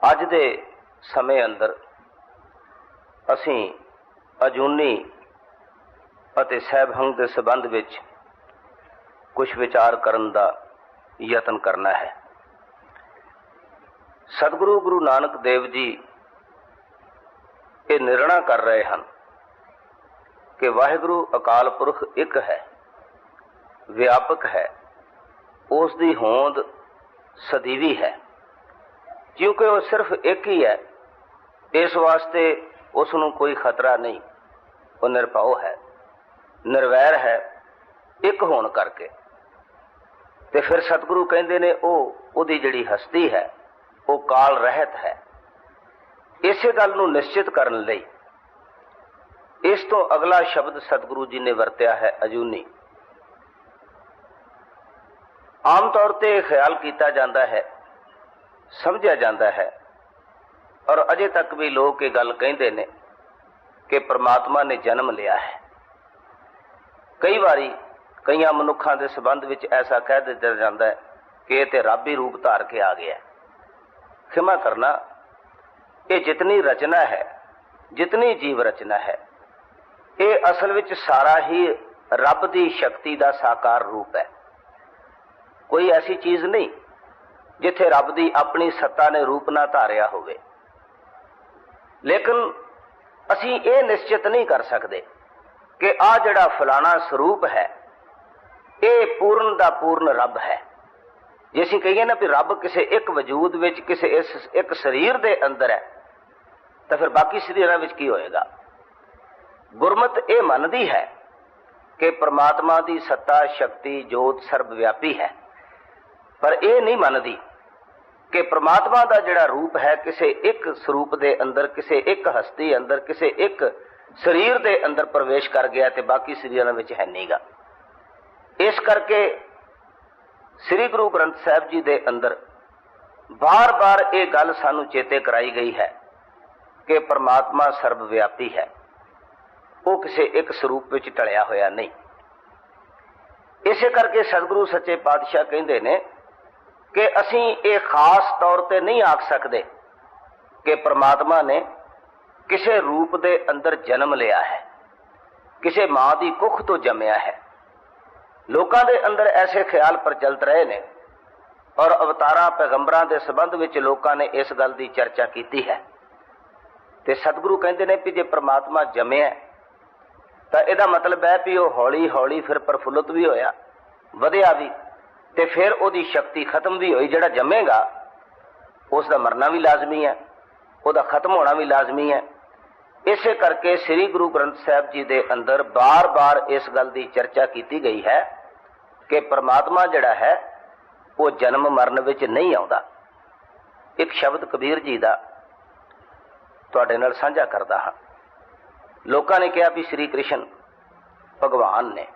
ਅੱਜ ਦੇ ਸਮੇਂ ਅੰਦਰ ਅਸੀਂ ਅਜੂਨੀ ਅਤੇ ਸਹਿਬੰਗ ਦੇ ਸੰਬੰਧ ਵਿੱਚ ਕੁਝ ਵਿਚਾਰ ਕਰਨ ਦਾ ਯਤਨ ਕਰਨਾ ਹੈ। ਸਤਿਗੁਰੂ ਗੁਰੂ ਨਾਨਕ ਦੇਵ ਜੀ ਇਹ ਨਿਰਣਾ ਕਰ ਰਹੇ ਹਨ ਕਿ ਵਾਹਿਗੁਰੂ ਅਕਾਲ ਪੁਰਖ ਇੱਕ ਹੈ, ਵਿਆਪਕ ਹੈ, ਉਸ ਦੀ ਹੋਂਦ ਸਦੀਵੀ ਹੈ। ਕਿਉਂਕਿ ਉਹ ਸਿਰਫ ਇੱਕ ਹੀ ਹੈ, ਇਸ ਵਾਸਤੇ ਉਸ ਨੂੰ ਕੋਈ ਖਤਰਾ ਨਹੀਂ। ਉਹ ਨਿਰਭਉ ਹੈ, ਨਿਰਵੈਰ ਹੈ, ਇੱਕ ਹੋਣ ਕਰਕੇ। ਤੇ ਫਿਰ ਸਤਿਗੁਰੂ ਕਹਿੰਦੇ ਨੇ ਉਹਦੀ ਜਿਹੜੀ ਹਸਤੀ ਹੈ ਉਹ ਕਾਲ ਰਹਿਤ ਹੈ। ਇਸੇ ਗੱਲ ਨੂੰ ਨਿਸ਼ਚਿਤ ਕਰਨ ਲਈ ਇਸ ਤੋਂ ਅਗਲਾ ਸ਼ਬਦ ਸਤਿਗੁਰੂ ਜੀ ਨੇ ਵਰਤਿਆ ਹੈ ਅਜੂਨੀ। ਆਮ ਤੌਰ ਤੇ ਖਿਆਲ ਕੀਤਾ ਜਾਂਦਾ ਹੈ, ਸਮਝਿਆ ਜਾਂਦਾ ਹੈ, ਔਰ ਅਜੇ ਤੱਕ ਵੀ ਲੋਕ ਇਹ ਗੱਲ ਕਹਿੰਦੇ ਨੇ ਕਿ ਪ੍ਰਮਾਤਮਾ ਨੇ ਜਨਮ ਲਿਆ ਹੈ। ਕਈ ਵਾਰੀ ਕਈਆਂ ਮਨੁੱਖਾਂ ਦੇ ਸੰਬੰਧ ਵਿੱਚ ਐਸਾ ਕਹਿ ਦਿੱਤਾ ਜਾਂਦਾ ਹੈ ਕਿ ਇਹ ਤੇ ਰੱਬ ਹੀ ਰੂਪ ਧਾਰ ਕੇ ਆ ਗਿਆ। ਖਿਮਾ ਕਰਨਾ, ਇਹ ਜਿਤਨੀ ਰਚਨਾ ਹੈ, ਜਿਤਨੀ ਜੀਵ ਰਚਨਾ ਹੈ, ਇਹ ਅਸਲ ਵਿੱਚ ਸਾਰਾ ਹੀ ਰੱਬ ਦੀ ਸ਼ਕਤੀ ਦਾ ਸਾਕਾਰ ਰੂਪ ਹੈ। ਕੋਈ ਐਸੀ ਚੀਜ਼ ਨਹੀਂ ਜਿੱਥੇ ਰੱਬ ਦੀ ਆਪਣੀ ਸੱਤਾ ਨੇ ਰੂਪ ਨਾ ਧਾਰਿਆ ਹੋਵੇ। ਲੇਕਿਨ ਅਸੀਂ ਇਹ ਨਿਸ਼ਚਿਤ ਨਹੀਂ ਕਰ ਸਕਦੇ ਕਿ ਆਹ ਜਿਹੜਾ ਫਲਾਣਾ ਸਰੂਪ ਹੈ ਇਹ ਪੂਰਨ ਦਾ ਪੂਰਨ ਰੱਬ ਹੈ। ਜੇ ਅਸੀਂ ਕਹੀਏ ਨਾ ਵੀ ਰੱਬ ਕਿਸੇ ਇੱਕ ਵਜੂਦ ਵਿੱਚ, ਕਿਸੇ ਇਸ ਇੱਕ ਸਰੀਰ ਦੇ ਅੰਦਰ ਹੈ, ਤਾਂ ਫਿਰ ਬਾਕੀ ਸਰੀਰਾਂ ਵਿੱਚ ਕੀ ਹੋਏਗਾ? ਗੁਰਮਤ ਇਹ ਮੰਨਦੀ ਹੈ ਕਿ ਪ੍ਰਮਾਤਮਾ ਦੀ ਸੱਤਾ, ਸ਼ਕਤੀ, ਜੋਤ ਸਰਬ ਵਿਆਪੀ ਹੈ, ਪਰ ਇਹ ਨਹੀਂ ਮੰਨਦੀ ਕਿ ਪ੍ਰਮਾਤਮਾ ਦਾ ਜਿਹੜਾ ਰੂਪ ਹੈ ਕਿਸੇ ਇੱਕ ਸਰੂਪ ਦੇ ਅੰਦਰ, ਕਿਸੇ ਇੱਕ ਹਸਤੀ ਅੰਦਰ, ਕਿਸੇ ਇੱਕ ਸਰੀਰ ਦੇ ਅੰਦਰ ਪ੍ਰਵੇਸ਼ ਕਰ ਗਿਆ ਤੇ ਬਾਕੀ ਸਰੀਰਾਂ ਵਿੱਚ ਹੈ ਨਹੀਂਗਾ। ਇਸ ਕਰਕੇ ਸ੍ਰੀ ਗੁਰੂ ਗ੍ਰੰਥ ਸਾਹਿਬ ਜੀ ਦੇ ਅੰਦਰ ਬਾਰ-ਬਾਰ ਇਹ ਗੱਲ ਸਾਨੂੰ ਚੇਤੇ ਕਰਾਈ ਗਈ ਹੈ ਕਿ ਪ੍ਰਮਾਤਮਾ ਸਰਬ ਵਿਆਪੀ ਹੈ, ਉਹ ਕਿਸੇ ਇੱਕ ਸਰੂਪ ਵਿੱਚ ਢਲਿਆ ਹੋਇਆ ਨਹੀਂ। ਇਸੇ ਕਰਕੇ ਸਤਿਗੁਰੂ ਸੱਚੇ ਪਾਤਸ਼ਾਹ ਕਹਿੰਦੇ ਨੇ ਕਿ ਅਸੀਂ ਇਹ ਖਾਸ ਤੌਰ ਤੇ ਨਹੀਂ ਆਖ ਸਕਦੇ ਕਿ ਪ੍ਰਮਾਤਮਾ ਨੇ ਕਿਸੇ ਰੂਪ ਦੇ ਅੰਦਰ ਜਨਮ ਲਿਆ ਹੈ, ਕਿਸੇ ਮਾਂ ਦੀ ਕੁੱਖ ਤੋਂ ਜੰਮਿਆ ਹੈ। ਲੋਕਾਂ ਦੇ ਅੰਦਰ ਐਸੇ ਖਿਆਲ ਪ੍ਰਚਲਿਤ ਰਹੇ ਨੇ, ਔਰ ਅਵਤਾਰਾਂ, ਪੈਗੰਬਰਾਂ ਦੇ ਸੰਬੰਧ ਵਿੱਚ ਲੋਕਾਂ ਨੇ ਇਸ ਗੱਲ ਦੀ ਚਰਚਾ ਕੀਤੀ ਹੈ। ਤੇ ਸਤਿਗੁਰੂ ਕਹਿੰਦੇ ਨੇ ਕਿ ਜੇ ਪ੍ਰਮਾਤਮਾ ਜੰਮਿਆ ਤਾਂ ਇਹਦਾ ਮਤਲਬ ਹੈ ਕਿ ਉਹ ਹੌਲੀ ਹੌਲੀ ਫਿਰ ਪ੍ਰਫੁੱਲਤ ਵੀ ਹੋਇਆ, ਵਧਿਆ ਵੀ, ਤੇ ਫਿਰ ਉਹਦੀ ਸ਼ਕਤੀ ਖਤਮ ਵੀ ਹੋਈ। ਜਿਹੜਾ ਜੰਮੇਗਾ ਉਸ ਦਾ ਮਰਨਾ ਵੀ ਲਾਜ਼ਮੀ ਹੈ, ਉਹਦਾ ਖਤਮ ਹੋਣਾ ਵੀ ਲਾਜ਼ਮੀ ਹੈ। ਇਸੇ ਕਰਕੇ ਸ੍ਰੀ ਗੁਰੂ ਗ੍ਰੰਥ ਸਾਹਿਬ ਜੀ ਦੇ ਅੰਦਰ ਬਾਰ-ਬਾਰ ਇਸ ਗੱਲ ਦੀ ਚਰਚਾ ਕੀਤੀ ਗਈ ਹੈ ਕਿ ਪ੍ਰਮਾਤਮਾ ਜਿਹੜਾ ਹੈ ਉਹ ਜਨਮ ਮਰਨ ਵਿੱਚ ਨਹੀਂ ਆਉਂਦਾ। ਇੱਕ ਸ਼ਬਦ ਕਬੀਰ ਜੀ ਦਾ ਤੁਹਾਡੇ ਨਾਲ ਸਾਂਝਾ ਕਰਦਾ ਹਾਂ। ਲੋਕਾਂ ਨੇ ਕਿਹਾ ਵੀ ਸ਼੍ਰੀ ਕ੍ਰਿਸ਼ਨ ਭਗਵਾਨ ਨੇ,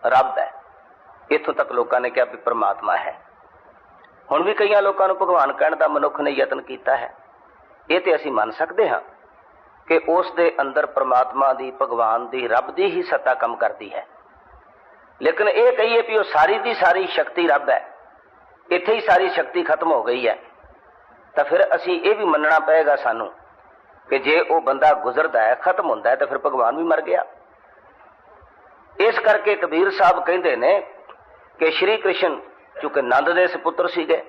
ਰੱਬ ਹੈ। ਇੱਥੋਂ ਤੱਕ ਲੋਕਾਂ ਨੇ ਕਿਹਾ ਵੀ ਪ੍ਰਮਾਤਮਾ ਹੈ। ਹੁਣ ਵੀ ਕਈਆਂ ਲੋਕਾਂ ਨੂੰ ਭਗਵਾਨ ਕਹਿਣ ਦਾ ਮਨੁੱਖ ਨੇ ਯਤਨ ਕੀਤਾ ਹੈ। ਇਹ ਤੇ ਅਸੀਂ ਮੰਨ ਸਕਦੇ ਹਾਂ ਕਿ ਉਸ ਦੇ ਅੰਦਰ ਪ੍ਰਮਾਤਮਾ ਦੀ, ਭਗਵਾਨ ਦੀ, ਰੱਬ ਦੀ ਹੀ ਸੱਤਾ ਕੰਮ ਕਰਦੀ ਹੈ। ਲੇਕਿਨ ਇਹ ਕਹੀਏ ਵੀ ਉਹ ਸਾਰੀ ਦੀ ਸਾਰੀ ਸ਼ਕਤੀ ਰੱਬ ਹੈ, ਇੱਥੇ ਹੀ ਸਾਰੀ ਸ਼ਕਤੀ ਖਤਮ ਹੋ ਗਈ ਹੈ, ਤਾਂ ਫਿਰ ਅਸੀਂ ਇਹ ਵੀ ਮੰਨਣਾ ਪਏਗਾ ਸਾਨੂੰ ਕਿ ਜੇ ਉਹ ਬੰਦਾ ਗੁਜ਼ਰਦਾ ਹੈ, ਖਤਮ ਹੁੰਦਾ ਹੈ, ਤਾਂ ਫਿਰ ਭਗਵਾਨ ਵੀ ਮਰ ਗਿਆ। ਇਸ ਕਰਕੇ ਕਬੀਰ ਸਾਹਿਬ ਕਹਿੰਦੇ ਨੇ ਕਿ ਸ਼੍ਰੀ ਕ੍ਰਿਸ਼ਨ ਚੂੰਕਿ ਨੰਦ ਦੇ ਸੁਪੁੱਤਰ ਸੀਗੇ,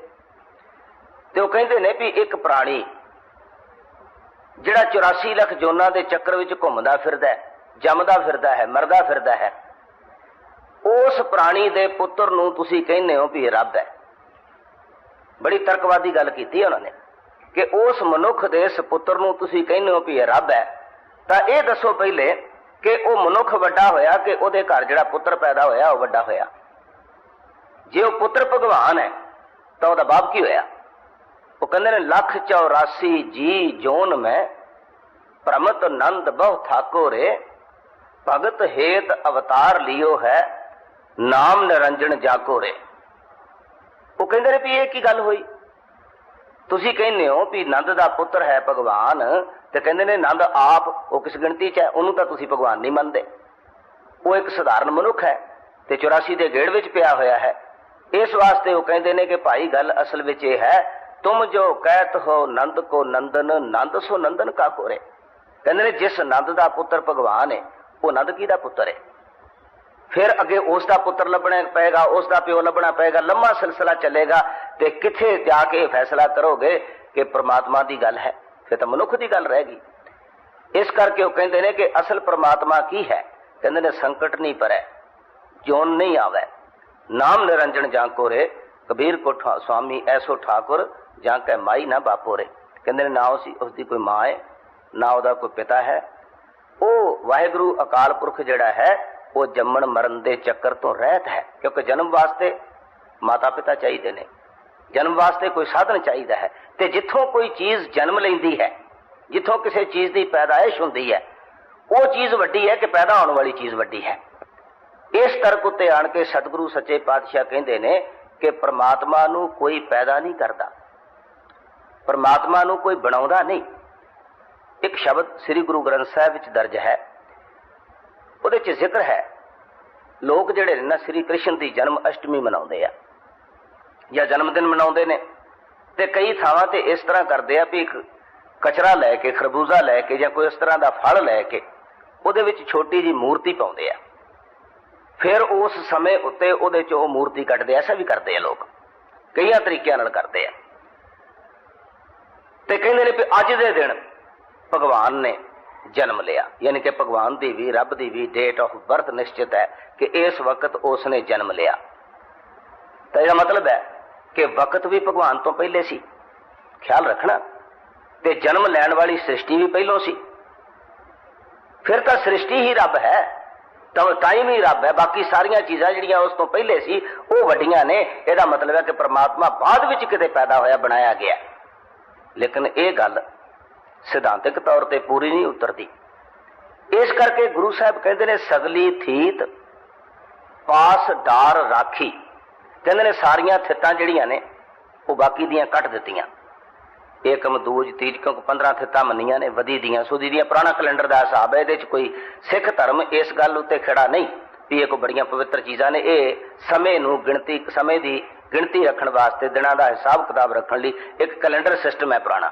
ਤੇ ਉਹ ਕਹਿੰਦੇ ਨੇ ਵੀ ਇੱਕ ਪ੍ਰਾਣੀ ਜਿਹੜਾ 84 ਲੱਖ ਜੋਨਾਂ ਦੇ ਚੱਕਰ ਵਿੱਚ ਘੁੰਮਦਾ ਫਿਰਦਾ ਹੈ, ਜੰਮਦਾ ਫਿਰਦਾ ਹੈ, ਮਰਦਾ ਫਿਰਦਾ ਹੈ, ਉਸ ਪ੍ਰਾਣੀ ਦੇ ਪੁੱਤਰ ਨੂੰ ਤੁਸੀਂ ਕਹਿੰਦੇ ਹੋ ਵੀ ਇਹ ਰੱਬ ਹੈ। ਬੜੀ ਤਰਕਵਾਦੀ ਗੱਲ ਕੀਤੀ ਉਹਨਾਂ ਨੇ ਕਿ ਉਸ ਮਨੁੱਖ ਦੇ ਸੁਪੁੱਤਰ ਨੂੰ ਤੁਸੀਂ ਕਹਿੰਦੇ ਹੋ ਵੀ ਇਹ ਰੱਬ ਹੈ। ਤਾਂ ਇਹ ਦੱਸੋ ਪਹਿਲੇ ਕਿ ਉਹ ਮਨੁੱਖ ਵੱਡਾ ਹੋਇਆ ਕਿ ਉਹਦੇ ਘਰ ਜਿਹੜਾ ਪੁੱਤਰ ਪੈਦਾ ਹੋਇਆ ਉਹ ਵੱਡਾ ਹੋਇਆ? ਜੇ ਉਹ ਪੁੱਤਰ ਭਗਵਾਨ ਹੈ ਤਾਂ ਉਹਦਾ ਬਾਪ ਕੀ ਹੋਇਆ? ਉਹ ਕਹਿੰਦੇ ਨੇ 184 ਜੀ ਜੋਨ ਮੈਂ ਪ੍ਰਮਤ ਨੰਦ ਬਹੁ ਥਾਕੋ ਰੇ, ਭਗਤ ਹੇਤ ਅਵਤਾਰ ਲਿਓ ਹੈ, ਨਾਮ ਨਿਰੰਜਨ ਜਾਕੋ ਰੇ। ਉਹ ਕਹਿੰਦੇ ਨੇ ਵੀ ਇਹ ਕੀ ਗੱਲ ਹੋਈ? ਤੁਸੀਂ ਕਹਿੰਦੇ ਹੋ ਵੀ ਨੰਦ ਦਾ ਪੁੱਤਰ ਹੈ ਭਗਵਾਨ, ਤੇ ਕਹਿੰਦੇ ਨੇ ਨੰਦ ਆਪ ਉਹ ਕਿਸ ਗਿਣਤੀ 'ਚ ਹੈ? ਉਹਨੂੰ ਤਾਂ ਤੁਸੀਂ ਭਗਵਾਨ ਨਹੀਂ ਮੰਨਦੇ। ਉਹ ਇੱਕ ਸਧਾਰਨ ਮਨੁੱਖ ਹੈ ਤੇ 84 ਦੇ ਗੇੜ ਵਿੱਚ ਪਿਆ ਹੋਇਆ ਹੈ। ਇਸ ਵਾਸਤੇ ਉਹ ਕਹਿੰਦੇ ਨੇ ਕਿ ਭਾਈ ਗੱਲ ਅਸਲ ਵਿੱਚ ਇਹ ਹੈ तुम जो कहत हो नंद को नंदन, नंद सो नंदन का कोरे। कहते ने जिस नंद का पुत्र भगवान है वो नंद की दा पुत्र है। फिर अगे उसका पुत्र लभना पेगा, उसका प्यो लभना पेगा, लंबा सिलसिला चलेगा। तो किथे जाके फैसला करोगे कि परमात्मा की गल है, फिर तो मनुख की गल रहेगी। इस करके वो कहते हैं कि असल परमात्मा की है। कहते ने संकट नहीं परे, जोन नहीं आवे, नाम निरंजन जाको रे, कबीर को स्वामी ऐसो ठाकुर जाके माई ना बापो रे। कहते ना उसकी कोई मां है ना उसका कोई पिता है। वो वाहिगुरु अकाल पुरख जिहड़ा है वो जम्मण मरण दे चक्कर तो रहत है, क्योंकि जन्म वास्ते माता पिता चाहिए ने, जन्म वास्ते कोई साधन चाहिए है। तो जिथों कोई चीज जन्म लेंदी है, जिथों किसी चीज की पैदाइश होंदी है, वो चीज वड्डी है कि पैदा होने वाली चीज वड्डी है। इस तर्क उत्ते आण के सतगुरु सच्चे पातशाह कहते ने कि परमात्मा नू कोई पैदा नहीं करता, परमात्मा नू कोई बनाउंदा नहीं। एक शब्द श्री गुरु ग्रंथ साहिब विच दर्ज है, ਉਹਦੇ ਚ ਜ਼ਿਕਰ है लोग ਜਿਹੜੇ ਨੇ ਨਾ श्री कृष्ण ਦੀ जन्म अष्टमी ਮਨਾਉਂਦੇ ਆ ਜਾਂ जन्म दिन ਮਨਾਉਂਦੇ ਨੇ। ਤੇ ਕਈ ਥਾਵਾਂ ਤੇ ਇਸ ਤਰ੍ਹਾਂ ਕਰਦੇ ਆ ਵੀ ਇੱਕ ਕਚਰਾ ਲੈ ਕੇ, ਖਰਬੂਜ਼ਾ ਲੈ ਕੇ ਜਾਂ ਕੋਈ ਇਸ ਤਰ੍ਹਾਂ ਦਾ ਫਲ ਲੈ ਕੇ ਉਹਦੇ ਵਿੱਚ ਛੋਟੀ ਜੀ ਮੂਰਤੀ ਪਾਉਂਦੇ ਆ, ਫਿਰ ਉਸ ਸਮੇਂ ਉੱਤੇ ਉਹਦੇ ਚ ਉਹ ਮੂਰਤੀ ਕੱਢਦੇ। ਐਸਾ ਵੀ ਕਰਦੇ ਆ ਲੋਕ, ਕਈਆਂ ਤਰੀਕਿਆਂ ਨਾਲ ਕਰਦੇ ਆ। ਤੇ ਕਹਿੰਦੇ ਨੇ ਵੀ ਅੱਜ ਦੇ ਦਿਨ भगवान ने जन्म लिया, यानी कि भगवान की भी रब की भी डेट ऑफ बर्थ निश्चित है कि इस वक्त उसने जन्म लिया। तो यह मतलब है कि वक्त भी भगवान तो पहले सी, ख्याल रखना। ते जन्म लैन वाली सृष्टि भी पहलों सी, फिर तो सृष्टि ही रब है, तो टाइम ही रब है। बाकी सारिया चीज़ां जिहड़ियां उस तो पहले सी वो वड्डियां ने। इसका मतलब है कि परमात्मा बाद विच किते पैदा होया, बनाया गया। लेकिन ये गल सिद्धांतिक तौर पर पूरी नहीं उतरती। इस करके गुरु साहब कहते हैं सगली थीत पास डार राखी। कहते हैं सारिया थितां जिहड़ियां ने वो बाकी दियां कट दित्तियां। एकम दूज तीज क्योंकि 15 थितां मन्नियां ने वधी दियां सूदी दियां। पुराना कैलेंडर का हिसाब है, इहदे कोई सिख धर्म इस गल उत्ते खड़ा नहीं भी ये कोई बड़ियां पवित्र चीज़ां ने। ये समय नूं गिणती, समय की गिणती रखण वास्ते, दिनां दा हिसाब किताब रखण लई एक कैलेंडर सिस्टम है पुराना,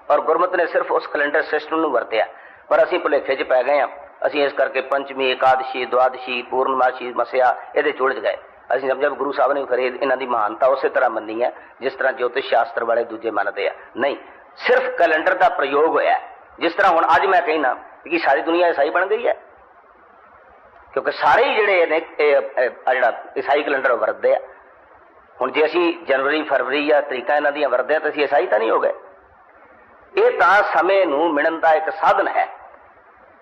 और गुरमत ने सिर्फ उस कैलेंडर सिस्टम नूं वरतिया। पर असीं भुलेखे च पै गए हैं। असीं इस करके पंचमी, एकादशी, द्वादशी, पूर्णमासी, मसिया इहदे च उलझ गए। असीं समझिया गुरु साहब ने खरे इन्हां दी महानता उस तरह मन्नी है जिस तरह ज्योतिष शास्त्र वाले दूजे मनते हैं। नहीं, सिर्फ कैलेंडर का प्रयोग होया। जिस तरह हुण अज मैं कहना कि सारी दुनिया ईसाई बन गई है, क्योंकि सारे ही जिहड़े ने जिहड़ा ईसाई कैलेंडर वरतदे आ। हुण जे असीं जनवरी फरवरी या तरीकां इन्हां दीयां वरतदे तां असीं ईसाई तां नहीं हो गए। ये तां समय नूं मिणन दा एक साधन है।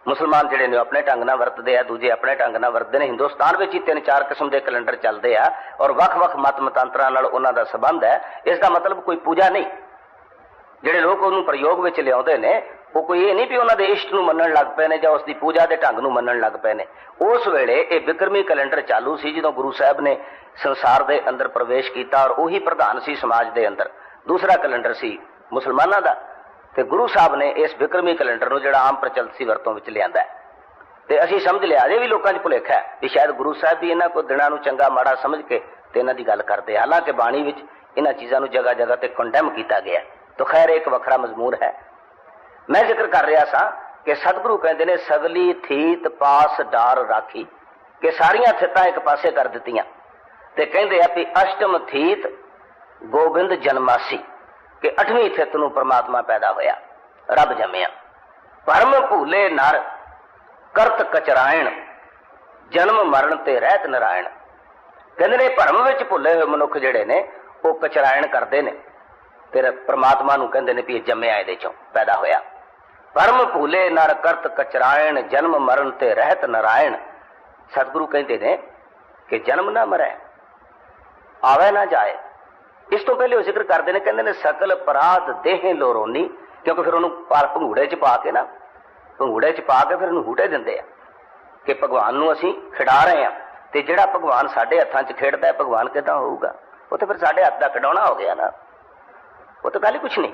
मुसलमान जिहड़े ने अपने ढंग नाल वरतदे आ, दूजे अपने ढंग नाल वरतदे ने। हिंदुस्तान विच ही 3-4 किस्म के कैलेंडर चलदे आ और वख-वख मत मतांतरां नाल उन्हां दा संबंध है। इसका मतलब कोई पूजा नहीं। जिहड़े लोग उहनूं प्रयोग विच लिआउंदे ने वो कोई ये नहीं भी उन्हां दे इष्ट नूं मन्नण लग पए ने जां उसदी पूजा दे ढंग नूं मन्नण लग पए ने। उस वेले ये बिक्रमी कैलेंडर चालू सी जदों गुरु साहब ने संसार दे अंदर प्रवेश कीता, और उही प्रधान सी समाज दे अंदर। दूसरा कैलेंडर सी मुसलमानां दा, ते गुरु साहब ने इस विक्रमी कैलेंडर नूं जिहड़ा आम प्रचलित सी वरतों विच लिआंदा है। ते असीं समझ लिया अजे भी लोकां 'च भुलेखा है कि शायद गुरु साहब भी इन्हां कोई दिनां नूं चंगा माड़ा समझ के ते इन्हां दी गल करदे। हालांकि बाणी विच इन्हां चीज़ां नूं जगह जगह ते कंडेम कीता गया। तो खैर एक वखरा मजमून है। मैं जिक्र कर रहा सा कि सतगुरु कहते ने सगली थीत पास डार राखी, कि सारियां थितां एक पासे कर दित्तियां। ते कहंदे आ कि अष्टम थीत गोबिंद जन्मासी, कि 8वीं थित नूं परमात्मा पैदा होया, रब जम्मिया। परम भूले नर करत कचरायण, जन्म मरण ते रहत नारायण। कहंदे ने भरम विच भुले हुए मनुख जिहड़े ने वो कचरायण करदे ने, ते परमात्मा नूं कहंदे ने भी जम्मिया इहदे चों पैदा होया। परम भूले नर करत कचरायण, जन्म मरण ते रहत नारायण। सतगुरु कहते हैं कि जन्म ना मरै, आवे ना जाए। इस तो पहले वो जिक्र करते हैं, कहते हैं सकल अपराध देह लोरोनी, क्योंकि फिर उन्होंने भंगूड़े च पा के ना, भंगूड़े च पा के फिर उन्होंने हूटे देंदे आ कि भगवान नूं असीं खिडा रहे हैं। तो जिहड़ा भगवान साडे हत्थां च खेडदा है, भगवान किदां होऊगा? वो तो फिर साडे हत्थ दा खिडौना हो गया ना, वो तो गल ही कुछ नहीं।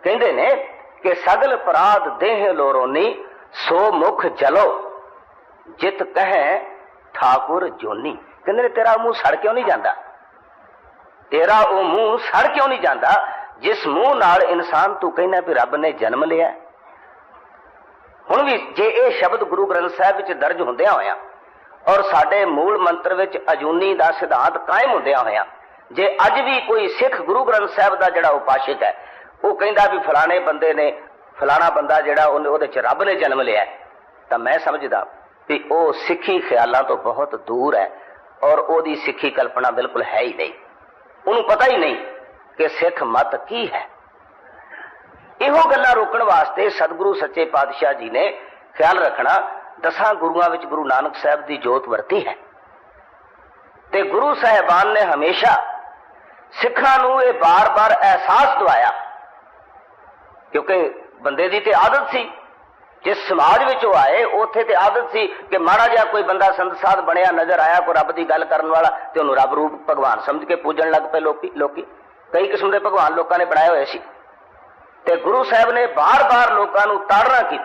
कहते ने कि सगल अपराध देह लोरोनी, सो मुख जलो जित कहे ठाकुर जोनी। कहते तेरा मुंह सड़ क्यों नहीं जाता, तेरा वो मुंह सड़ क्यों नहीं जाता जिस मुंह नाल इंसान तू कहना भी रब ने जन्म लिया, हुण भी जे ये शब्द गुरु ग्रंथ साहिब विच दर्ज हुंदियां होया और साडे मूल मंत्र विच अजूनी दा सिद्धांत कायम हुंदियां होया, जे अज भी कोई सिख गुरु ग्रंथ साहिब दा जिहड़ा उपासक है वो कहंदा भी फलाने बंदे ने फलाना बंदा जिहड़ा उहदे च रब ने जन्म लिया, तां मैं समझदा भी वो सिखी ख्यालों तो बहुत दूर है और ओदी सिखी कल्पना बिल्कुल है ही नहीं। उन्होंने पता ही नहीं कि सिख मत की है। इहो गल्लां रोकण वास्ते सतगुरु सच्चे पातशाह जी ने ख्याल रखना 10 गुरुआं विच गुरु नानक साहब की जोत वरती है ते गुरु साहिबान ने हमेशा सिखां नूं ये बार बार एहसास दवाया, क्योंकि बंदे की तो आदत सी, जिस समाज में वो आए उत्थे ते आदत सी कि माड़ा जिहा कोई बंदा संत साध बनया नजर आया, कोई रब की गल करन वाला, तो उन्होंने रब रूप भगवान समझ के पूजन लग पे लोकी कई किस्म के भगवान लोगों ने बनाए हुए सी। ते गुरु साहब ने बार बार लोगों को ताड़ना की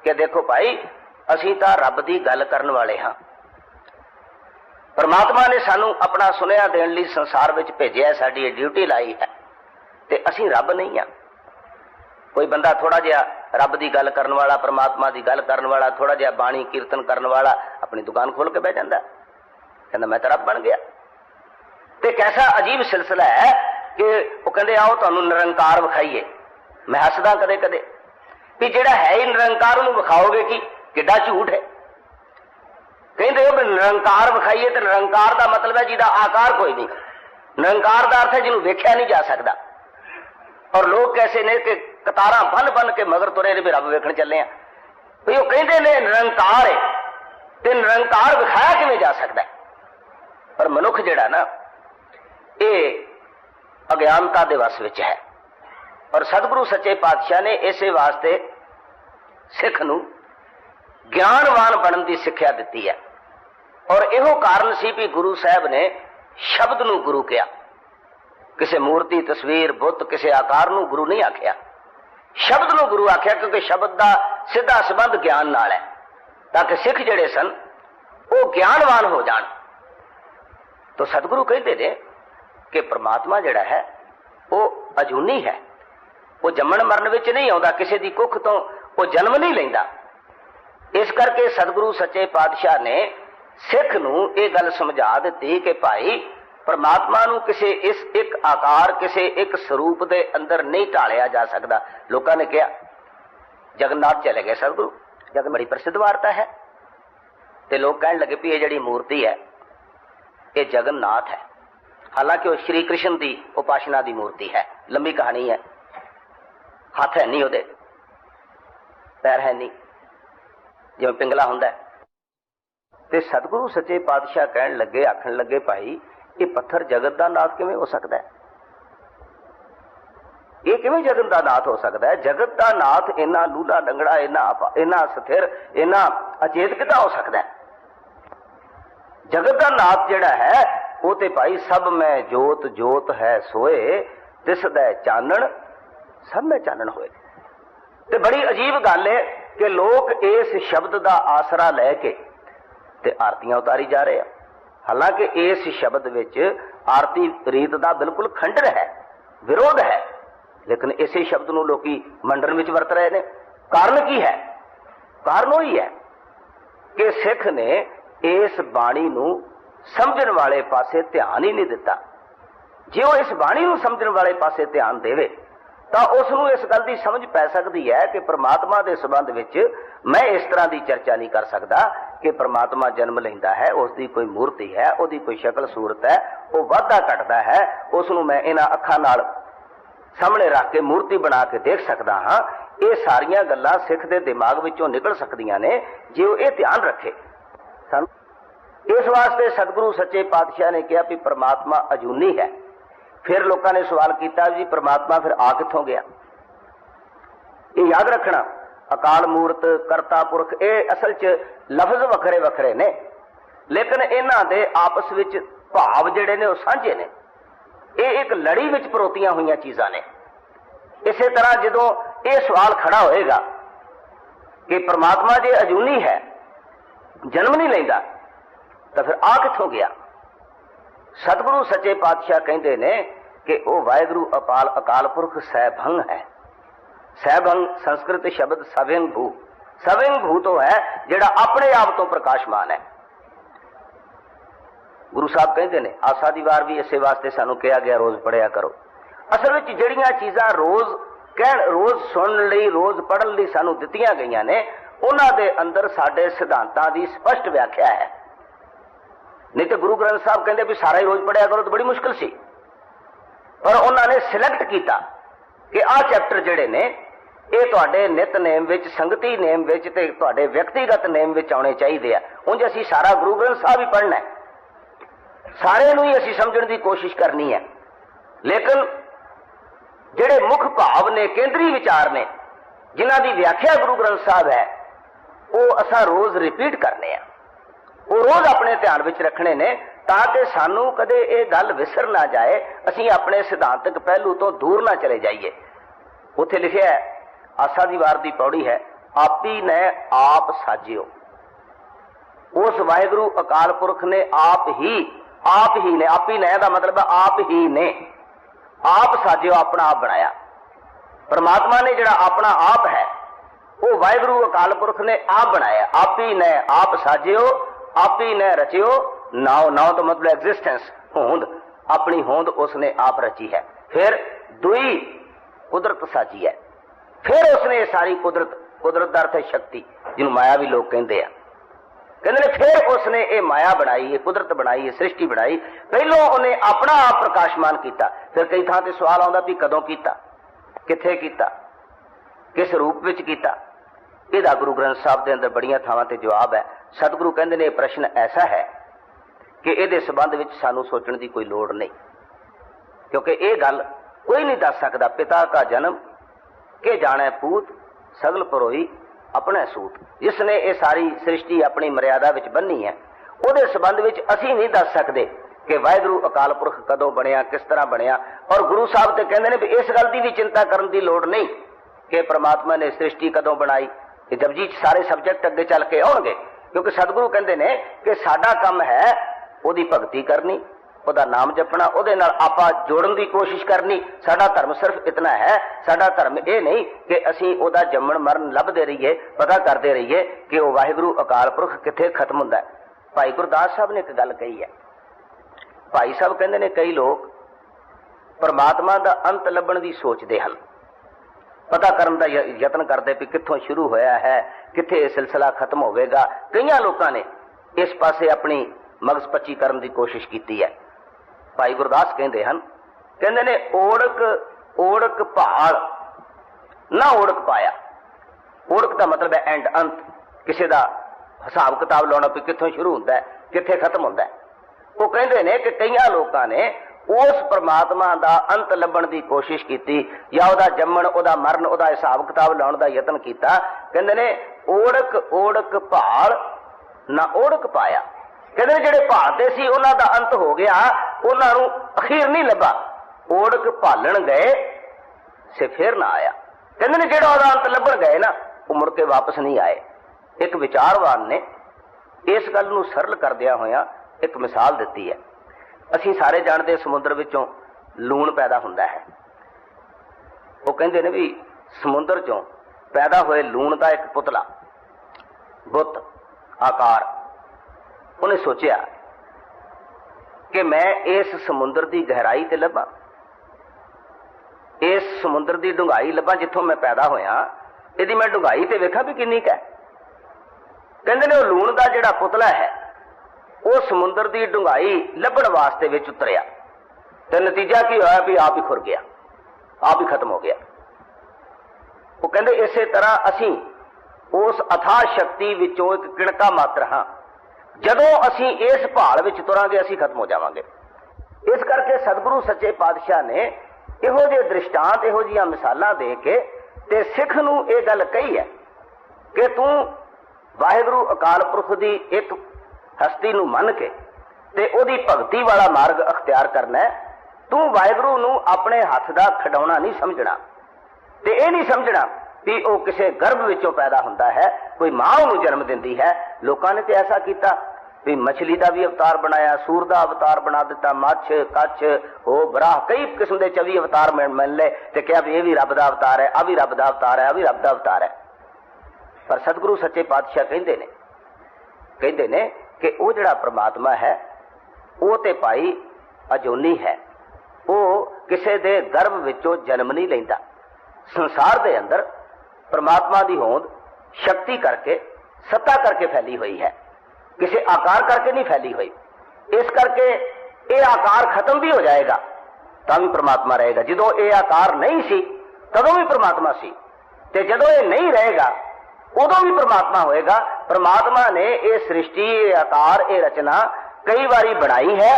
कि देखो भाई असीं तां रब की गल करन वाले हाँ, परमात्मा ने सानू अपना सुनिया देण लई संसार विच भेजिया, साडी ड्यूटी लाई है, ते असीं रब नहीं हाँ। कोई बंदा थोड़ा जिहा रब की गल करन वाला, परमात्मा की गल करन वाला, थोड़ा जिहा बाणी कीर्तन करन वाला अपनी दुकान खोल के बह जाता, कहता मैं तो रब बन गया। तो कैसा अजीब सिलसिला है कि वो कहते आओ तुहानू निरंकार विखाईए। मैं हसदा कदे कदे भी जिहड़ा है ही निरंकार उन्होंने विखाओगे कि किड्डा झूठ है। कहते हो भी निरंकार विखाईए, तो निरंकार का मतलब है जिहदा आकार कोई नहीं। निरंकार का अर्थ है जिन्होंने वेख्या नहीं जा सकता। और लोग कैसे ने कि कतारां बन बन के मगर तुरे ने भी रब वेखण चले हैं, भी वो कहते ने निरंकार है, तो निरंकार विखाया किवें जा सकता है। पर मनुख जिहड़ा ना ये अज्ञानता दे वस विच है, और सतगुरु सच्चे पातशाह ने इसे वास्ते सिख नूं ज्ञानवान बनने की सिक्ख्या दी है। और इहो कारण सी भी गुरु साहब ने शब्द नूं गुरु कहा, किसी मूर्ति तस्वीर बुत किसी आकार नूं गुरु नहीं आख्या, शब्द नूं गुरु आख्या, क्योंकि शब्द का सीधा संबंध ज्ञान नाल है, ताकि सिख जिहड़े सन वो ज्ञानवान हो जान। तो सतगुरु कहते हैं कि परमात्मा जिहड़ा है वो अजूनी है, वो जम्मण मरण विच नहीं आउंदा, किसी दी कुख तो वो जन्म नहीं लैंदा। इस करके सतगुरु सच्चे पातशाह ने सिख नूं ये गल समझा दी कि भाई परमात्मा नूं किसी इस एक आकार किसी एक स्वरूप दे अंदर नहीं ढालिया जा सकता। लोगों ने कहा जगन्नाथ चले गए सतगुरु, जग बड़ी प्रसिद्ध वार्ता है, तो लोग कहने लगे भी ये जिहड़ी मूर्ति है ये जगन्नाथ है, हालांकि वो श्री कृष्ण की उपासना की मूर्ति है। लंबी कहानी है, हाथ है नहीं उहदे, पैर है नहीं, जिवें पिंगला हुंदा है। ते सतगुरु सच्चे पातशाह कहन लगे आखन लगे भाई ये पत्थर जगत का नाथ किवें हो सकता है, ये किवें जगत का नाथ हो सकता है। जगत का नाथ इन्ना लूला डंगड़ा इन्ना स्थिर इन्ना अचेत किदा हो सकता है। जगत का नाथ जिहड़ा है वो ते भाई सब में जोत जोत है सोए, तिसदा चानण सब में चानण होए। ते बड़ी अजीब गल है कि लोग इस शब्द का आसरा लैके ते आरतियां उतारी जा रहे हैं, हालांकि इस शब्द विच आरती रीत का बिल्कुल खंडर है, विरोध है, लेकिन इसे शब्द नूं लोकी मंडन विच वरत रहे हैं। कारण की है? कारण वही है कि सिख ने इस बाणी नूं समझण वाले पासे ध्यान ही नहीं दिता। जे वो इस बाणी नूं समझण वाले पासे ध्यान देवे तो उसनूं इस गल की समझ पै सकती है कि परमात्मा के संबंध विच मैं इस तरह की चर्चा नहीं कर सकता कि परमात्मा जन्म लैंदा है, उसकी कोई मूर्ति है, उसकी कोई शक्ल सूरत है, वो वाधा घटता है, उसनूं मैं इन्हां अखां नाल सामने रख के मूर्ति बना के देख सकता हाँ। ये सारियां गल्लां सिख दे दिमाग विचों निकल सकदियां ने जे वो ये ध्यान रखे। इस वास्ते सतगुरु सच्चे पातशाह ने कहा कि परमात्मा अजूनी है। फिर लोगों ने सवाल किया जी परमात्मा फिर आ कित्थों गया? ये याद रखना, अकाल मूर्त करता पुरख ये असल च लफ्ज वखरे वखरे ने, लेकिन इन्हां दे आपस विच भाव जिहड़े ने वो सांझे ने। ये एक लड़ी विच परोतियां हुई चीज़ां ने। इसे तरह जदों ये सवाल खड़ा होएगा कि परमात्मा जे अजूनी है, जन्म नहीं लैंदा, तो फिर आ कित्थों गया? सतगुरु सच्चे पातशाह कहते ने कि वह वाहिगुरु अकाल पुरख सैभंग है। सैभंग संस्कृत शब्द सविंग भू, सविंग भू तो है जिहड़ा अपने आप तो प्रकाशमान है। गुरु साहब कहते ने आसा दी वार भी इसे वास्ते सानू कहा गया रोज पढ़िया करो। असल में जिहड़ियां चीज़ां रोज सुनने लई रोज पढ़न लई सानू दित्तियां गईयां ने उन्हां दे अंदर साडे सिद्धांतां दी स्पष्ट व्याख्या है। नहीं तो गुरु ग्रंथ साहब कहते भी सारा ही रोज पढ़िया करो तो बड़ी मुश्किल सी, पर उन्होंने सिलेक्ट किया कि आ चैप्टर जिहड़े ने ये तुहाडे नितनेम विच संगती नेम विच ते तुहाडे व्यक्तिगत नेम विच आउणे चाहीदे आ। उंज असीं सारा गुरु ग्रंथ साहब ही पढ़ना है, सारे नूं ही असीं समझण दी कोशिश करनी है, लेकिन जिहड़े मुख भाव ने केंद्री विचार ने जिन्हां दी व्याख्या गुरु ग्रंथ साहब है वो असां रोज रिपीट करने आ, वो रोज अपने ध्यान विच रखने ने ताकि सानू कदे ये गल विसर ना जाए, असीं अपने सिद्धांतक पहलू तो दूर ना चले जाइए। उत्थे लिखिया है आसा दी वार दी पौड़ी है, आपी ने आप साजियो। उस वाहिगुरु अकाल पुरख ने आप ही ने, आपी ने दा मतलब आप ही ने, आप साजियो अपना आप बनाया। परमात्मा ने जिहड़ा अपना आप है वो वाहिगुरु अकाल पुरख ने आप बनाया। आपी ने आप साजियो, आपी ने रचियो। नाव तो मतलब एग्जिस्टेंस, होंद, अपनी होंद उसने आप रची है। फिर दुई कुदरत साजी है, फिर उसने सारी कुदरत का अर्थ है शक्ति, जिन्होंने माया भी लोग कहते हैं। कहते हैं फिर उसने ये माया बनाई, ये कुदरत बनाई, ये सृष्टि बनाई। पहलों उन्हें अपना आप प्रकाशमान किया, फिर कई थां ते सवाल आता भी कदों किया, किथे किया, किस रूप विच किया। यदा गुरु ग्रंथ साहब के अंदर बड़ियां थावां ते जवाब है। सतगुरु कहते हैं प्रश्न ऐसा है कि ये संबंध में सानू सोचने की कोई लोड़ नहीं, क्योंकि ये गल कोई नहीं दस सकता। पिता का जन्म के जाने पूत, सगल परोई अपने सूत। जिसने ये सारी सृष्टि अपनी मर्यादा विच बन्नी है, उहदे संबंध में असीं नहीं दस सकते कि वाहिगुरु अकाल पुरख कदों बनया, किस तरह बनया। और गुरु साहब तो कहते हैं भी इस गल की भी चिंता करने की लोड़ नहीं कि परमात्मा ने सृष्टि कदों बनाई। जपजी सारे सब्जैक्ट अगे चल के आउणगे, क्योंकि सतगुरु कहते हैं कि साडा काम है उहदी भगती करनी, उहदा नाम जपना, उहदे नाल आपां जोड़न की कोशिश करनी। साडा धर्म सिर्फ इतना है, साडा धर्म ये नहीं कि असीं उहदा जम्मण मरण लभदे रहिए, पता करते रहिए कि वह वाहिगुरु अकाल पुरख कित्थे खत्म हुंदा है। भाई गुरदास साहब ने एक गल कही है। भाई साहब कहते हैं कई लोग परमात्मा का अंत लभण की सोचते हैं, पता करने का यत्न करते भी कित्थों शुरू होया है, कित्थे यह सिलसिला खत्म होगा। कई लोगों ने इस पासे अपनी मगज पच्ची करने की कोशिश की है। भाई गुरदास कहते हैं, कहते ने ओड़क भाल ना ओड़क पाया। ओड़क का मतलब है एंड, अंत, किसी का हिसाब किताब लाना भी कित्थों शुरू होता है, कित्थे खत्म होता है। वो कहते हैं कि कई लोगों ने उस परमात्मा का अंत लभण की कोशिश की, या वह जम्मण, वह मरण, वह हिसाब किताब लाने का यत्न किया। कहते ने ओड़क भाल ना ओड़क पाया। कहते जिहड़े भालते सी उन्हां दा अंत हो गया, उन्हां नूं अखीर नहीं लभा। ओड़क भालण गए से फिर ना आया। कहते ने जिहड़ा उहदा अंत लभण गए ना, वो मुड़ के वापस नहीं आए। एक विचारवान ने इस गल नूं सरल करदिया होया एक मिसाल दिती है। असीं सारे जानते समुद्र विचों लूण पैदा हुंदा है। वो कहते ने भी समुद्र चों पैदा हुए लूण का एक पुतला, बुत आकार, उन्हें सोचा कि मैं इस समुद्र की गहराई ते लभा, इस समुद्र की डूंघाई लभा जिथों मैं पैदा होया, यदि मैं डूंघाई ते वेखा भी किन्नी क है। कहते ने लूण का जिहड़ा पुतला है वो समुद्र की डूंघाई लभण वास्ते विच उतरिया, तो नतीजा की होया भी आप ही खुर गया, आप ही खत्म हो गया। वो कहते इसे तरह असीं उस अथाह शक्ति विचों एक किणका मात्र हाँ, जदों असीं इस भाल विच तुरांगे असीं खत्म हो जावांगे। इस करके सतगुरु सच्चे पातशाह ने इहो जे दृष्टांत, इहो जिहियां मिसालां दे के ते सिख नूं इह गल कही है कि तूं वाहिगुरु अकाल पुरख दी एक हस्ती नूं मन के ते ओदी भगती वाला मार्ग अख्तियार करना है। तू वाहिगुरु नूं अपने हथ दा खिडौना नहीं समझना, ते यह नहीं समझना भी वह किसी गर्भ विचों पैदा हुंदा है, कोई मां उहनूं जन्म दिंदी है। लोकां ने तो ऐसा किया, भी मछली का भी अवतार बनाया, सूर का अवतार बना दिता, मच्छ कच्छ हो बराह कई किस्म के 24 अवतार मिल ले तो क्या भी ये भी रब का अवतार है, आ भी रब का अवतार है, आ भी रब का अवतार है। पर सतगुरु सच्चे पातशाह कहते ने कि वो जिहड़ा परमात्मा है वो तो भाई अजोनी है, वो किसी दे गर्भ विचों जन्म नहीं लैंदा। संसार दे अंदर परमात्मा की होंद शक्ति करके सत्ता करके फैली हुई है, किसी आकार करके नहीं फैली हुई। इस करके ये आकार खत्म भी हो जाएगा तो भी परमात्मा रहेगा। जो ये आकार नहीं सी तदों भी परमात्मा सी, ते जदों ये नहीं रहेगा उदों भी परमात्मा होएगा। परमात्मा ने ये सृष्टि, ये आकार, ये रचना कई बारी बनाई है,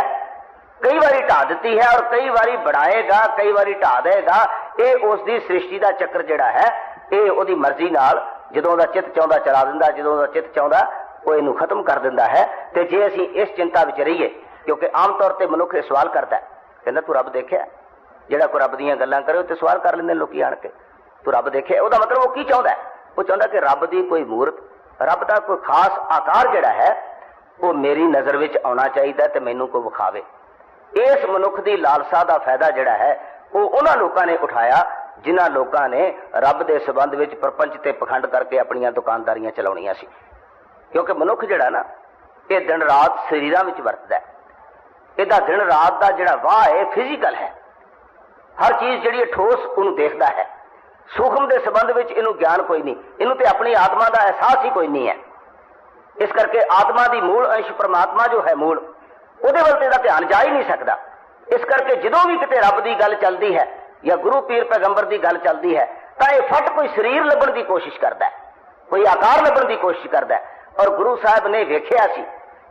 कई बारी ढा दी है और कई बारी बनाएगा, कई बारी ढा देगा। ये उसकी सृष्टि का चक्कर जिहड़ा है ये उसकी मर्जी नाल जदों दा चित चाहुंदा चला दिंदा, जदों दा चित चाहुंदा वो इनू खत्म कर दिंदा है। तो जे असीं इस चिंता विच रहीए, क्योंकि आम तौर पर मनुख ये सवाल करता है, कहंदा तू रब देखिया, जिहड़ा कोई रब दीयां गल्लां करे ते सवाल कर लैंदे लोकी आण के, तू रब देखिया। उसदा मतलब वो की चाहुंदा है? वो चाहुंदा कि रब की कोई मूर्त, रब का कोई खास आकार जिहड़ा है वो मेरी नज़र विच आउणा चाहीदा ते मैनू कोई विखावे। इस मनुख की लालसा का फायदा जिहड़ा है वो उन्हां लोकां ने उठाया जिन्हां लोकां ने रब के संबंध में प्रपंच ते पखंड करके अपनियां दुकानदारियां चलाउणियां सी। क्योंकि मनुख जिहड़ा ना ये दिन रात शरीरां विच वरतदा है, इहदा दिन रात का जिहड़ा वाह है फिजिकल है, हर चीज़ जिहड़ी ठोस उहनूं देखदा है। सूखम के संबंध में इनू ज्ञान कोई नहीं, इनू तो अपनी आत्मा का एहसास ही कोई नहीं है। इस करके आत्मा की मूल अंश परमात्मा जो है मूल, उहदे वल इहदा ध्यान जा ही नहीं सकता। इस करके जदों भी किते रब की गल चलती है या गुरु पीर पैगंबर की गल चलती है तो यह फट कोई शरीर लभण की कोशिश करता है, कोई आकार लभण की कोशिश करता है। और गुरु साहब ने वेख्या सी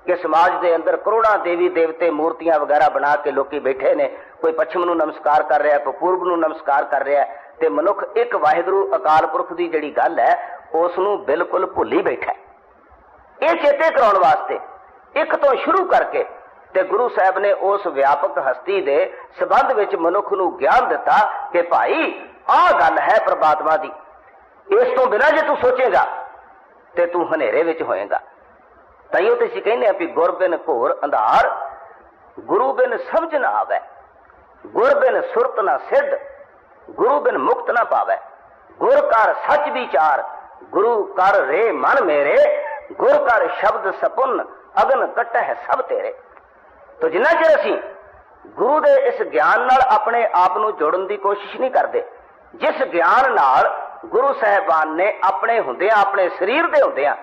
कि समाज के अंदर करोड़ों देवी देवते मूर्तियां वगैरह बना के लोग बैठे ने, कोई पश्चिम नूं नमस्कार कर रहा है, कोई पूर्व नूं नमस्कार कर रहा है, ते मनुख एक वाहिगुरु अकाल पुरख की जिहड़ी गल है उसनूं बिल्कुल भुल ही बैठा है। ये चेते कराउण वास्ते एक तो शुरू करके ते गुरु साहब ने उस व्यापक हस्ती दे संबंध विच मनुख नूं ज्ञान दिता कि भाई आह गल है परमात्मा दी, इस तो बिना जे तू सोचेगा ते तू हनेरे विच होएगा। ताइयों ते असीं कहने भी गुर बिन घोर अंधार, गुरु बिन समझ ना आवे, गुर बिन सुरत ना सिद्ध, गुरु बिन मुक्त ना पावे। गुर कर सच विचार, गुरु कर रे मन मेरे, गुर कर शब्द सपुन, अगन कटह सब तेरे। तो जिन्ना चिर असीं गुरु दे इस ज्ञान नाल अपने आप नूं जोड़न की कोशिश नहीं करते, जिस ज्ञान नाल गुरु साहबान ने अपने हुंदियां, अपने शरीर दे हुंदियां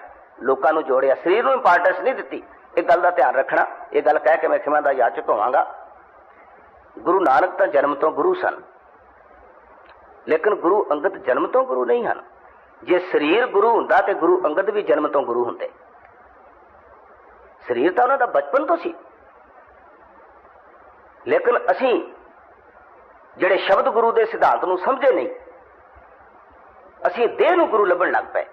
लोकां नूं जोड़िया, शरीर नूं इंपॉर्टेंस नहीं दित्ती। एक गल का ध्यान रखना, ये गल कह के मैं खिमा दा याचक होवांगा। गुरु नानक तो जन्म तो गुरु सन, लेकिन गुरु अंगद जन्म तो गुरु नहीं हैं। जे शरीर गुरु हुंदा ते गुरु अंगद भी जन्म तो गुरु हुंदे। शरीर तो उन्हां दा बचपन तो सी, लेकिन असीं जिहड़े शब्द गुरु के सिद्धांत नूं समझे नहीं, असीं देह नूं गुरु लभण लग पए।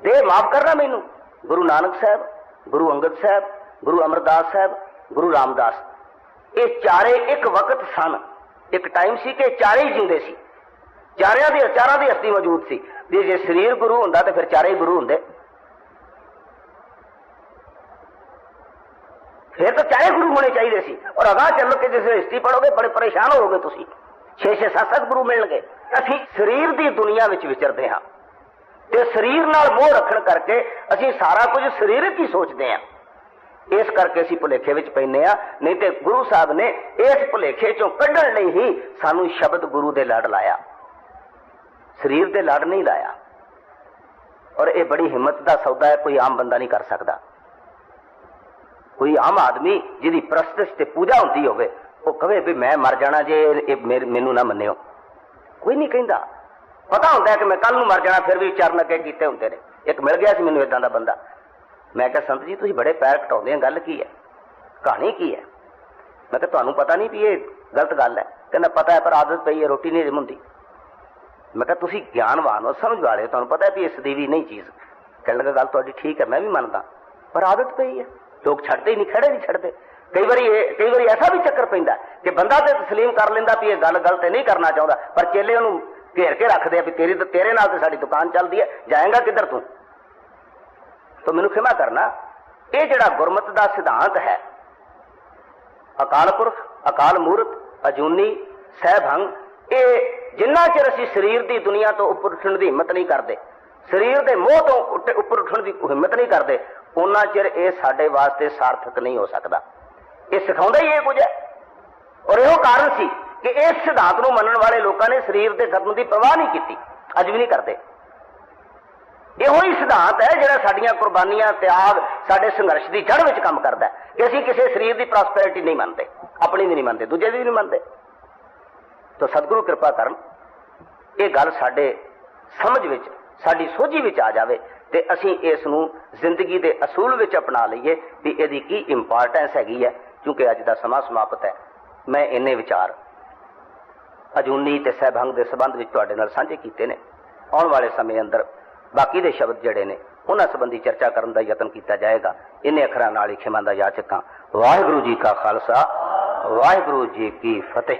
देह माफ करना मैनू, गुरु नानक साहब, गुरु अंगद साहब, गुरु अमरदास साहब, गुरु रामदास, ये चारे एक वक्त सन। एक टाइम सी कि चारे ही जींदे सी, चारां दी हस्ती मौजूद सी। जे शरीर गुरु हुंदा तो फिर चारे ही गुरु हुंदे, फिर तो चारे गुरु होने चाहिए सी। और अगाह चलो कि जिस हिस्ट्री पढ़ोगे बड़े परेशान होगे तुसी, 6-6 7-7 गुरु मिलणगे। असीं शरीर की दुनिया में विचरते हाँ ते शरीर नाल मोह रखण करके असीं सारा कुछ शरीरक ही सोचते हैं। इस करके असीं भुलेखे विच पैंदे आ। नहीं तो गुरु साहब ने इस भुलेखे चों कढण लई ही सानू शब्द गुरु दे लड़ लाया, शरीर दे लड़ नहीं लाया। और ये बड़ी हिम्मत का सौदा है, कोई आम बंदा नहीं कर सकता। कोई आम आदमी जिहदी प्रस्तिश ते पूजा होंदी होवे वो कहे भी मैं मर जाना जे मैनू ना मन्नियो, कोई नहीं कहता। पता होंदा है कि मैं कल नूं मर जाना, फिर भी चरण अगे कीते हुंदे ने। एक मिल गया सी मैनू इदां दा बंदा, मैं कहा संत जी तुसीं बड़े पैर घटाउंदे, गल की है, कहानी की है? मैं कहा तुहानूं पता नहीं भी ये गलत गल है? कहना पता है पर आदत पई है, रोटी नहीं हजम हुंदी। मैं कहा तुसीं ज्ञानवान हो, समझ वाले हो, तुहानूं पता है भी इस दी भी नहीं चीज़। कहने लगा गल तुहाडी ठीक है, मैं भी मनदा, पर आदत पई है, लोग छड्डदे ही नहीं, खड़े नहीं छड्डदे। कई बार ऐसा भी चक्कर पैंदा कि बंदा तो तस्लीम कर लेंदा भी ये गल गलत नहीं करना चाहता, पर चेले उन्होंने घेर के रखते हैं भी तेरे नाल तो साडी दुकान चलती है, जाएगा किधर तू? तो मैनू खिमा करना, ਇਹ ਜਿਹੜਾ ਗੁਰਮਤ ਦਾ ਸਿਧਾਂਤ ਹੈ, ਅਕਾਲ ਪੁਰਖ, ਅਕਾਲ ਮੂਰਤ, ਅਜੂਨੀ, ਸਹਿਭੰਗ, ਇਹ ਜਿੰਨਾ ਚਿਰ ਅਸੀਂ ਸਰੀਰ ਦੀ ਦੁਨੀਆ ਤੋਂ ਉੱਪਰ ਉੱਠਣ ਦੀ ਹਿੰਮਤ ਨਹੀਂ ਕਰਦੇ, ਸਰੀਰ ਦੇ ਮੋਹ ਤੋਂ ਉੱਪਰ ਉੱਠਣ ਦੀ ਹਿੰਮਤ ਨਹੀਂ ਕਰਦੇ, ਉਹਨਾਂ ਚਿਰ ਇਹ ਸਾਡੇ ਵਾਸਤੇ ਸਾਰਥਕ ਨਹੀਂ ਹੋ ਸਕਦਾ। ਇਹ ਸਿਖਾਉਂਦਾ ਹੀ ਇਹ ਕੁਝ ਹੈ। ਔਰ ਇਹੋ ਕਾਰਨ ਸੀ ਕਿ ਇਸ ਸਿਧਾਂਤ ਨੂੰ ਮੰਨਣ ਵਾਲੇ ਲੋਕਾਂ ਨੇ ਸਰੀਰ ਦੇ ਖਤਮ ਦੀ ਪਰਵਾਹ ਨਹੀਂ ਕੀਤੀ, ਅੱਜ ਵੀ ਨਹੀਂ ਕਰਦੇ। ਇਹੋ ਹੀ ਸਿਧਾਂਤ ਹੈ ਜਿਹੜਾ ਸਾਡੀਆਂ ਕੁਰਬਾਨੀਆਂ, ਤਿਆਗ, ਸਾਡੇ ਸੰਘਰਸ਼ ਦੀ ਜੜ ਵਿੱਚ ਕੰਮ ਕਰਦਾ ਹੈ ਕਿ ਅਸੀਂ ਕਿਸੇ ਸਰੀਰ ਦੀ ਪ੍ਰੋਸਪੈਰਿਟੀ ਨਹੀਂ ਮੰਨਦੇ, ਆਪਣੀ ਵੀ ਨਹੀਂ ਮੰਨਦੇ, ਦੂਜੇ ਦੀ ਵੀ ਨਹੀਂ ਮੰਨਦੇ। ਤਾਂ ਸਤਿਗੁਰੂ ਕਿਰਪਾ ਕਰਨ ਇਹ ਗੱਲ ਸਾਡੇ ਸਮਝ ਵਿੱਚ, ਸਾਡੀ ਸੋਝੀ ਵਿੱਚ ਆ ਜਾਵੇ ਤੇ ਅਸੀਂ ਇਸ ਨੂੰ ਜ਼ਿੰਦਗੀ ਦੇ ਅਸੂਲ ਵਿੱਚ ਅਪਣਾ ਲਈਏ ਵੀ ਇਹਦੀ ਕੀ ਇੰਪੋਰਟੈਂਸ ਹੈਗੀ ਹੈ। ਕਿਉਂਕਿ ਅੱਜ ਦਾ ਸਮਾਂ ਸਮਾਪਤ ਹੈ। ਮੈਂ ਇੰਨੇ ਵਿਚਾਰ ਅਜੂਨੀ ਤੇ ਸਹਿਭੰਗ ਦੇ ਸੰਬੰਧ ਵਿੱਚ ਤੁਹਾਡੇ ਨਾਲ ਸਾਂਝੇ ਕੀਤੇ ਨੇ। ਆਉਣ ਵਾਲੇ ਸਮੇਂ ਅੰਦਰ ਬਾਕੀ ਦੇ ਸ਼ਬਦ ਜਿਹੜੇ ਨੇ ਉਹਨਾਂ ਸੰਬੰਧੀ ਚਰਚਾ ਕਰਨ ਦਾ ਯਤਨ ਕੀਤਾ ਜਾਏਗਾ। ਇੰਨੇ ਅੱਖਰਾਂ ਨਾਲ ਹੀ ਖਿਮਾ ਦਾ ਯਾਚਕ ਹਾਂ। ਵਾਹਿਗੁਰੂ ਜੀ ਕਾ ਖਾਲਸਾ, ਵਾਹਿਗੁਰੂ ਜੀ ਕੀ ਫਤਿਹ।